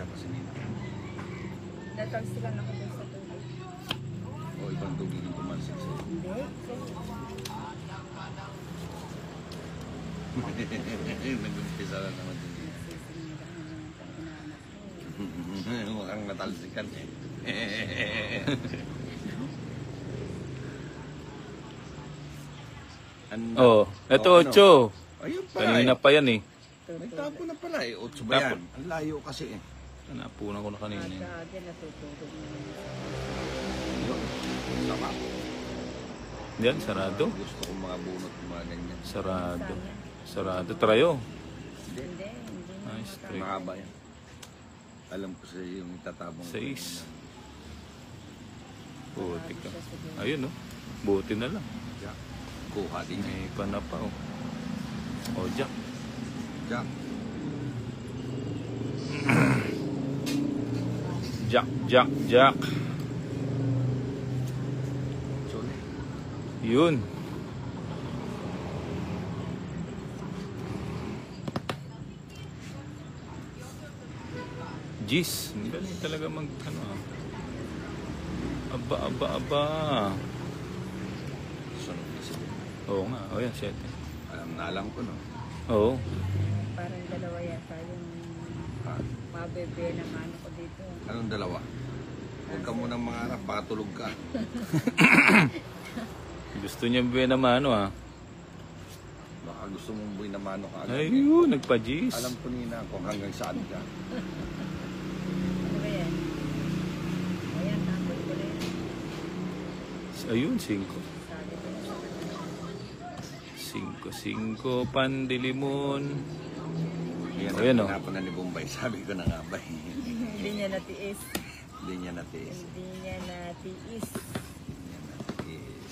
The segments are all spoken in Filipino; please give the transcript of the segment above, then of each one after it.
ka kasi nila. Natalsikan ako dun sa tubig. O ibang tubig yung tumalsik sa'yo. Hindi. Nag-umpisa na naman din dito. Mukhang natalsikan eh. Oh, ito 8. Ayun pala Kanina pa yan eh. May tapo na pala eh. 8 ba yan? Ang layo kasi eh. Napunan ko na kanina eh. Aga, natutulog na. Sama. Yan, sarado. Gusto kong mga bunot mga ganyan. Sarado. Sarado. Trayo. Hindi, hindi. Nice. Three. Mahaba yan. Alam ko sa yung itatabong. 6. Buti ka. Ayun oh. Buti na lang. Jack. Kuha din eh. May panapa oh. Oh, Jack. Jack. Jack, Jack, Jack. Sorry. Yun. Jeez, ang galing talaga mag ano ah. Aba, aba, aba. Sunod na sila. Oo nga, oh yan, 7. Alam ko no. Oo. Parang dalawa yata yung mabebe ng ano ko dito. Anong dalawa? Huwag ka munang mangarap, baka tulog ka. Gusto niya ba naman ano ah. Baka gusto mong buhay na mano ka agad. Ayun, nagpa-jeez. Alam ko nina kung hanggang saan ka. Ano ba yan? Ayan, tapos ko na yan. Ayun, 5. Sabi ko na. 5, pandilimon. Yan Oh, yan, ang oh. hinapan na ni Bombay. Sabi ko na nga ba. Hindi niya natiis. Hindi niya natiis. Hindi niya natiis. Hindi niya natiis.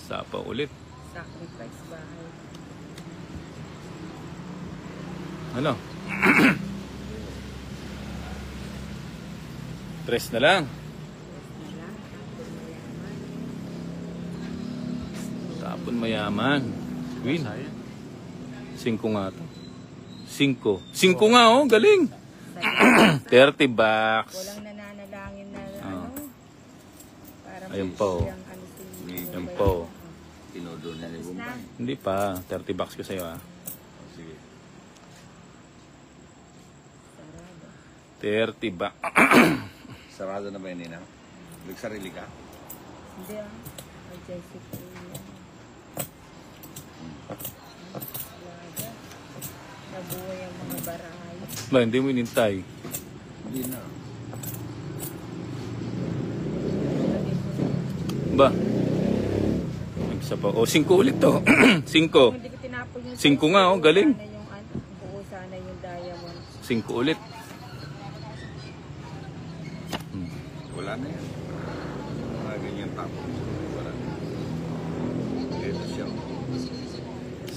Sapa ulit. Sacrifice bahay. Ano? 3 na lang. Na lang. Tapon mayaman. Win. 5 nga to. 5. 5 nga oh, galing. 30 bucks. Walang nananalangin na ano. Para Ayun po. siyang ano si Ayun po. Tinodol niya ni Bombay. Hindi pa. 30 bucks ko sa'yo ah. O, sige. 30 bucks. Sarado na ba yun, Nina? Nagsarili ka? Hindi ah. Ay, Jessica. Alaga. Nabuhay ang mga baray. Ba, hindi mo inintay. Hindi na. Ba? Isa pa. O, 5 ulit to. 5. Hindi ko tinapon yung 5 nga oh, galing. Sana yung ano, buo sana yung diamond. 5 ulit. Wala na yan. Mga ganyan tapos. Wala na. Ito siya.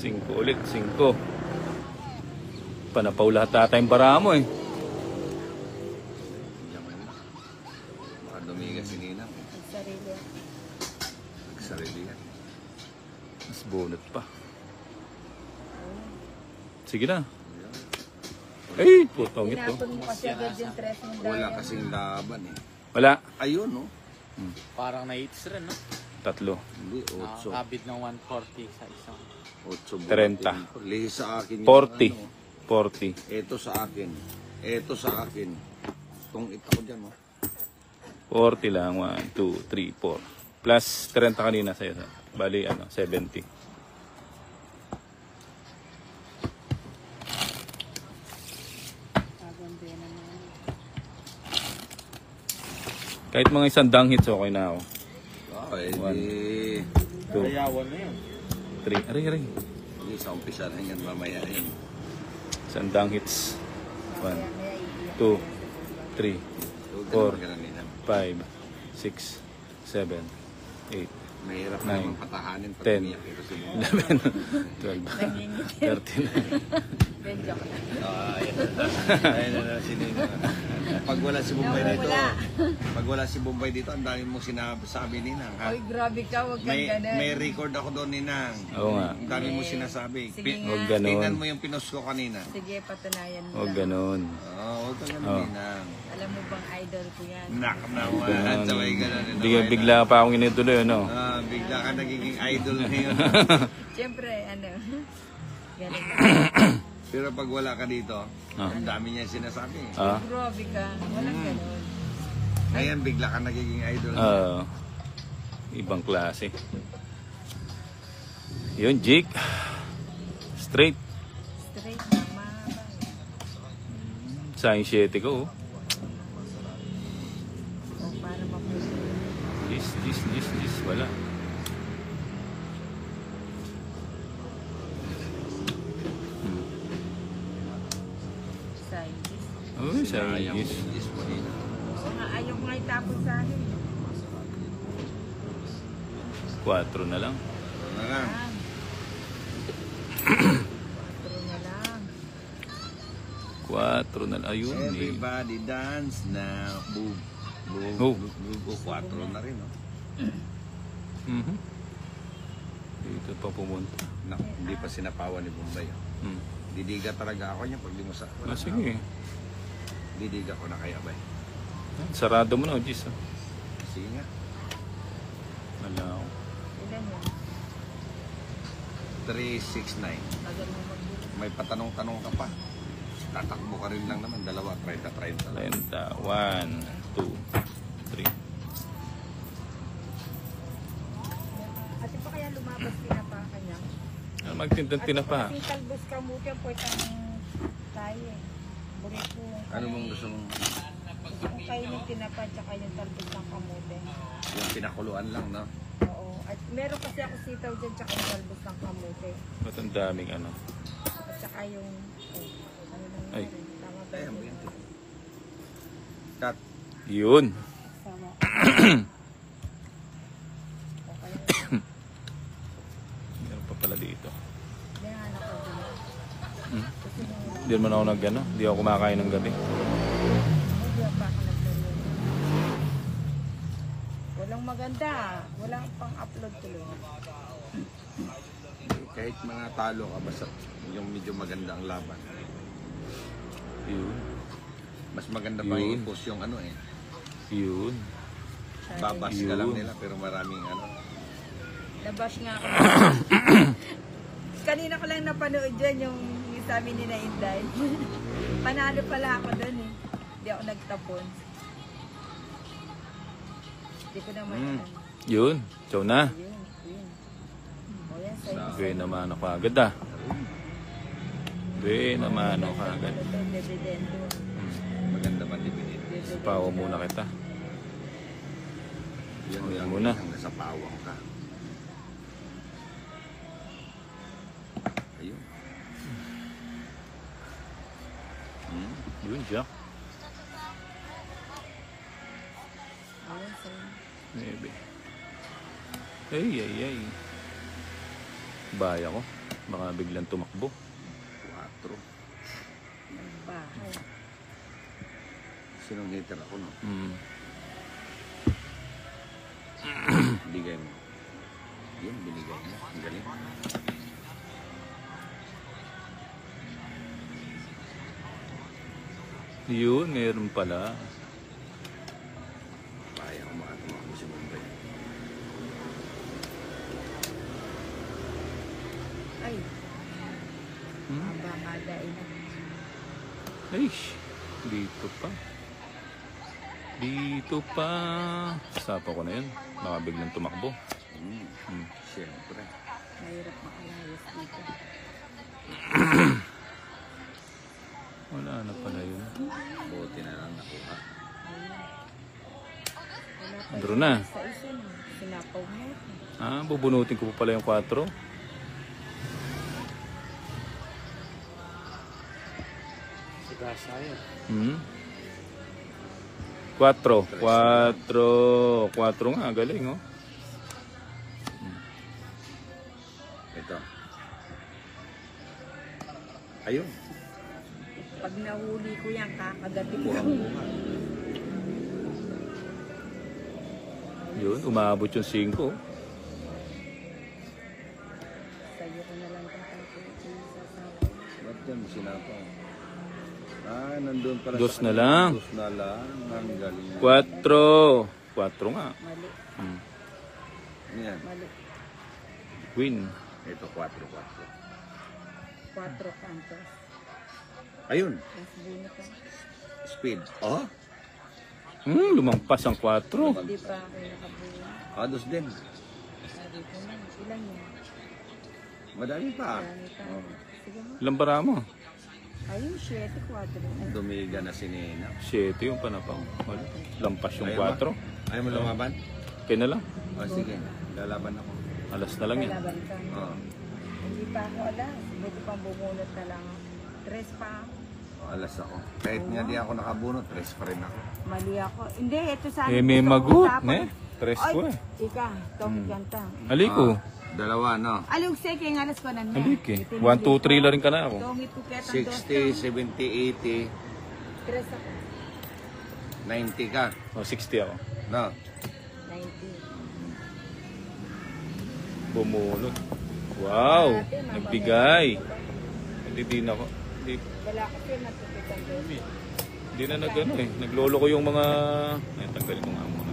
5 ulit. 5. Panapaw lahat ata yung bara mo eh. Diyan mo na. Baka dumigas si Nina. Ang sarili. Nagsarili yan. Mas bunot pa. Sige na. Ay, putong ito. Tinapon mo kasi agad yung tres ng Wala diamond. kasing laban eh. Wala. Ayun no? Parang na-hits rin, no? 3. Hindi, 8. Nakakabid ng 140 sa isang. 8. 30. Lihi sa akin 40. yung ano. 40. Ito sa akin. Ito sa akin. Itong ita ko dyan, no? 40 lang. 1, 2, 3, 4. Plus 30 kanina sa'yo. Bali, 70. Aganda yan naman. Kahit mga isang hits, okay na ako. Di... 2, Ayawan na yun. 3. Aray, aray. Hindi, sa umpisa na yan, mamaya yun. Isang hits. 1, Kaya iiyak 2, na yan sa 3, Huwag ka 4, naman ganun, Nina. 5, 6, 7, 8, Mahirap 9, naman patahanin pag 10, umiyak ito si Mo. 11, 12, 13, Then, joke lang. Ayun na si Ninang. Pag wala si Bombay dito, Wala. pag wala si Bombay dito, ang dami mong sinasabi, Ninang. Ha? Oy, grabe ka, huwag kang ganun. May record ako doon, Ninang. Oo nga. Ang dami mo sinasabi. Sige nga. Huwag ganun. Tingnan mo yung pinost ko kanina. Sige, patunayan mo Huwag lang. ganun. Huwag ka ganun, Oh. Ninang. Alam mo bang idol ko yan? Nak naman. Ganun. Sabay ganun. Bigla pa akong inutuloy, ano? Bigla ka nagiging idol ngayon. Siyempre, ano, galing ka. Pero pag wala ka dito, ang dami niya sinasabi. Grabe ka, walang ganun. Ngayon, bigla ka nagiging idol. Ibang klase. Yun, Jake. Straight. Straight na, mahaba. Sayang 7 ko, oh. O, para mapuso. This. Wala. Scientist. Oh, sayang Sayang yes. yung Diyos mo, Ninang. O nga, ayaw mo nga itapon sa akin. 4 na lang. Ano na lang. Ah. 4 na lang. 4 na lang. Ayun, eh. Everybody dance now. Boom. Boom. Oh. Boom. 4 na rin, no? Mhm. Dito pa pumunta. Naku, hindi pa sinapawan ni Bombay. Didiga talaga ako niya pag di mo sa... Sige. Didiga ko na kaya ba? Sarado mo na, Jis. Sige nga. Wala ako. Ilan yan? 369. Tagal mo magbili. May patanong-tanong ka pa. Tatakbo ka rin lang naman. 30 lang. 30. 1, 2, 3. Ate pa kaya lumabas pinapakan niya? Magtintin pa. Ate pa talbos ka mo kaya pwede ang tayo eh. Burito. Ano mong gusto mong... Kung kayo yung tinapa tsaka yung talbos ng kamote. Yung pinakuluan lang, no? Oo. At meron kasi ako sitaw dyan tsaka yung talbos ng kamote. Ba't ang daming ano? At tsaka yung... Oh, ano lang Ay. yun? Tama ba? Ayan mo yun. Cut. Yun. Sama. Okay. Meron pa pala dito. Yan ako din. Kasi nung... Hindi naman ako nag-ano. Hindi ako kumakain ng gabi. Hindi pa ako naglaro. Walang maganda. Walang pang-upload tuloy. Kahit mga talo ka, basta yung medyo maganda ang laban. Yun. Mas maganda pa Yun. i-post yung ano eh. Yun. Babas ka lang nila pero maraming ano. Nabash nga ako. Kanina ko lang napanood dyan yung sabi ni na Inday. Panalo pala ako doon eh. Hindi ako nagtapon. Hindi ko naman Yun. Chow na. Yun. O yan, sa'yo. Gawin naman ako agad ah. Gawin naman ako agad. Ito, dividendo. Maganda pa dividend. Pawa muna kita. Yan Yan lang muna. hanggang sa pawang ka. Ayun. Yun, Jack. O yan, sa'yo. Maybe. Ay. Baya ko. Baka biglang tumakbo. 4. Ang bahay. Sinong hater ako, no? Binigay mo. Yun, binigay mo. Ang galing. Yun, meron pala. Kaya ko makatumakbo si Bombay. Ay. Ang bangada ina. Ay, dito pa. Dito pa. Sapa ko na yun. Baka biglang tumakbo. Siyempre. Mahirap makalayas dito. Wala na pala yun. Buti na lang nakuha. Wala pa Andro na. sa isa na. Sinapaw mo. Bubunutin ko pa pala yung 4. Sigasa yun. 4. 4 nga, galing oh. Ito. Ayun. Pag nahuli ko yan, kakagating ko. Buhang-buha. Yun, umabot yung 5. Sa'yo ko na lang kung Ba't yan sinapa? Nandun pala Dos sa na kanila. lang. Dos na lang. Ang galing. 4. 4 nga. Mali, Hmm. Yan. mali. Win. Ito, 4. 4 kantos. Ayun. Mas buno ka. Speed. Oh? Lumampas ang 4. Hindi pa ako nakabuo. Dos din. Sabi ko na, ilan yan? Madami pa. Marami pa. Oh. Sige mo. Ilang bara mo? Ayun, 7, 4. Dumiga na si Nina. 7 yung panapang. Wala. Lampas yung 4. Ayaw mo lumaban? Okay na lang. Sige. Lalaban ako. Alas na lang yan. Kalaban ka. Oh. Hindi pa ako alas. Buti pang bumunot na lang. 3 pa. Alas ako. Kahit nga di ako nakabunot, 3 pa rin ako. Mali ako. Hindi, ito sa Eh, may magut, ne? 3 Ay, ko eh. ika, tong ganta. Aliko. Dalawa, no? Alug seke ng alas ko na niya. Alik eh. 1, 2, 3 lang rin ka na ako. Tongit ko ketang 60, 70, 80, 3 ako. 90 ka. O, 60 ako. No? 90. Bumulot. Wow! Nagbigay. Hindi din ako. Hindi, Wala kasi natutukan doon. hindi na nagano eh. Naglolo ko yung mga... Ay, tanggalin ko nga muna.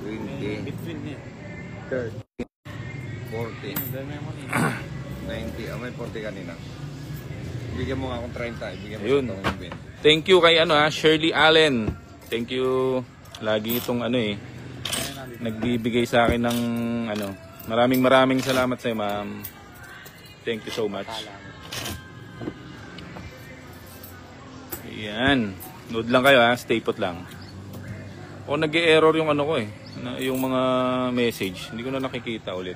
20, Between niya. 30, 40, Dami mo ni. 90. May 40 kanina. Bigyan mo nga akong 30. Bigyan mo Ayun. sa itong 20. Thank you kay Shirley Allen. Thank you. Lagi itong nagbibigay sa akin ng maraming salamat sa iyo, ma'am. Thank you so much. Ayan. Nood lang kayo stay put lang. O nag-e-error yung ko yung mga message. Hindi ko na nakikita ulit.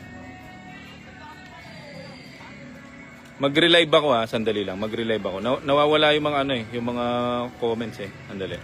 Mag-relive ako sandali lang. Mag-relive ako. Nawawala yung mga yung mga comments Sandali.